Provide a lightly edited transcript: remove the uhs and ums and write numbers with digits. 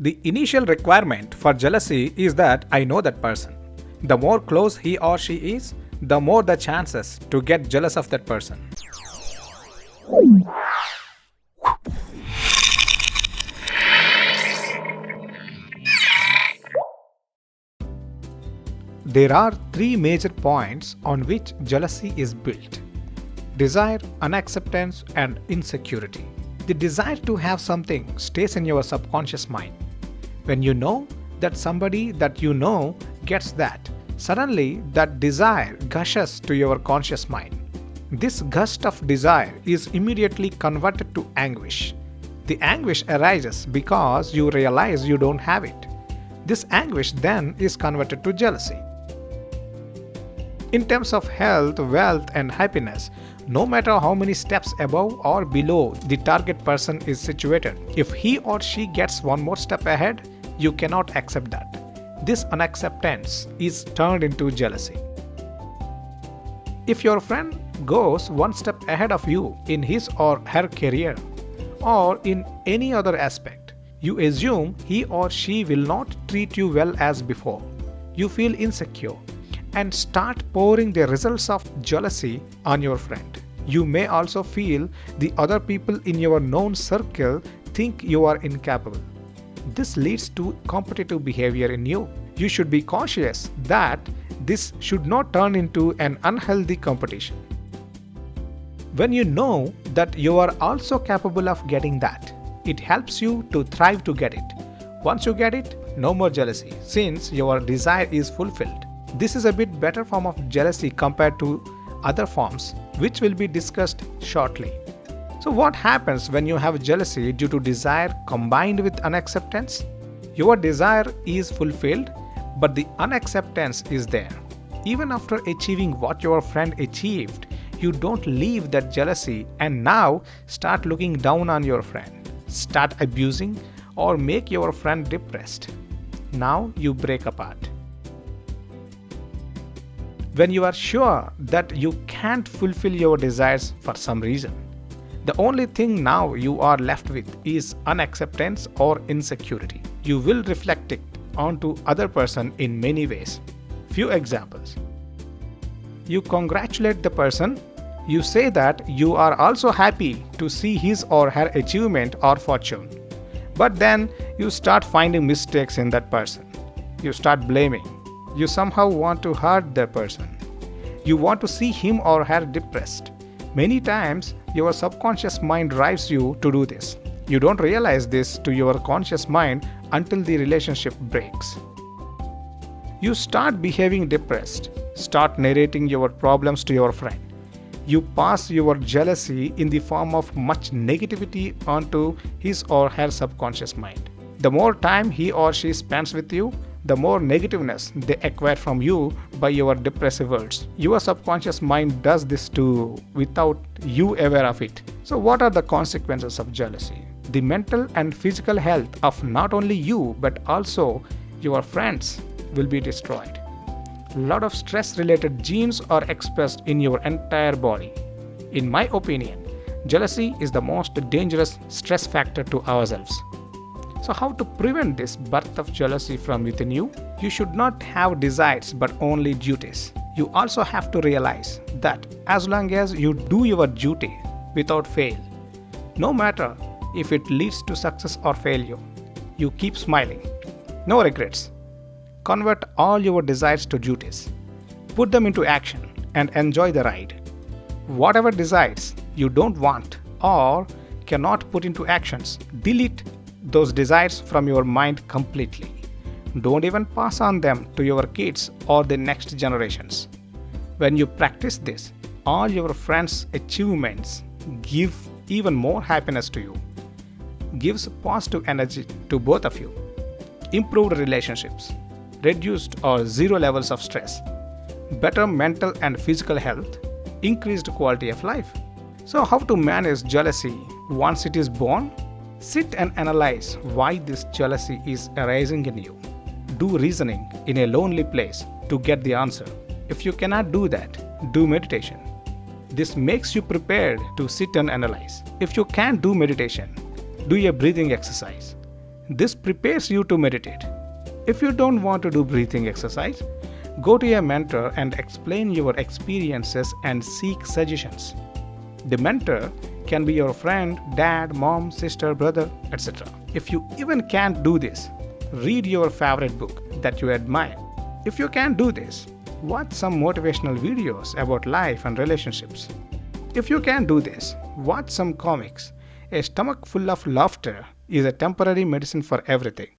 The initial requirement for jealousy is that I know that person. The more close he or she is, the more the chances to get jealous of that person. There are three major points on which jealousy is built: desire, unacceptance, and insecurity. The desire to have something stays in your subconscious mind. When you know that somebody that you know gets that, suddenly that desire gushes to your conscious mind. This gust of desire is immediately converted to anguish. The anguish arises because you realize you don't have it. This anguish then is converted to jealousy. In terms of health, wealth, and happiness, no matter how many steps above or below the target person is situated, if he or she gets one more step ahead, you cannot accept that. This unacceptance is turned into jealousy. If your friend goes one step ahead of you in his or her career or in any other aspect, you assume he or she will not treat you well as before. You feel insecure and start pouring the results of jealousy on your friend. You may also feel the other people in your known circle think you are incapable. This leads to competitive behavior in you. You should be cautious that this should not turn into an unhealthy competition. When you know that you are also capable of getting that, it helps you to thrive to get it. Once you get it, no more jealousy, since your desire is fulfilled. This is a bit better form of jealousy compared to other forms, which will be discussed shortly. So what happens when you have jealousy due to desire combined with unacceptance? Your desire is fulfilled, but the unacceptance is there. Even after achieving what your friend achieved, you don't leave that jealousy and now start looking down on your friend, start abusing, or make your friend depressed. Now you break apart. When you are sure that you can't fulfill your desires for some reason, the only thing now you are left with is unacceptance or insecurity. You will reflect it onto other person in many ways. Few examples. You congratulate the person. You say that you are also happy to see his or her achievement or fortune. But then you start finding mistakes in that person. You start blaming. You somehow want to hurt the person. You want to see him or her depressed. Many times, your subconscious mind drives you to do this. You don't realize this to your conscious mind until the relationship breaks. You start behaving depressed, start narrating your problems to your friend. You pass your jealousy in the form of much negativity onto his or her subconscious mind. The more time he or she spends with you, the more negativeness they acquire from you by your depressive words. Your subconscious mind does this too without you aware of it. So what are the consequences of jealousy? The mental and physical health of not only you but also your friends will be destroyed. A lot of stress-related genes are expressed in your entire body. In my opinion, jealousy is the most dangerous stress factor to ourselves. So how to prevent this birth of jealousy from within you? You should not have desires but only duties. You also have to realize that as long as you do your duty without fail, no matter if it leads to success or failure, you keep smiling. No regrets. Convert all your desires to duties. Put them into action and enjoy the ride. Whatever desires you don't want or cannot put into actions, delete those desires from your mind completely. Don't even pass on them to your kids or the next generations. When you practice this, all your friends' achievements give even more happiness to you, gives positive energy to both of you, improved relationships, reduced or zero levels of stress, better mental and physical health, increased quality of life. So how to manage jealousy once it is born? Sit and analyze why this jealousy is arising in you. Do reasoning in a lonely place to get the answer. If you cannot do that, do meditation. This makes you prepared to sit and analyze. If you can't do meditation, do a breathing exercise. This prepares you to meditate. If you don't want to do breathing exercise, go to a mentor and explain your experiences and seek suggestions. The mentor can be your friend, dad, mom, sister, brother, etc. If you even can't do this, read your favorite book that you admire. If you can't do this, watch some motivational videos about life and relationships. If you can't do this, watch some comics. A stomach full of laughter is a temporary medicine for everything.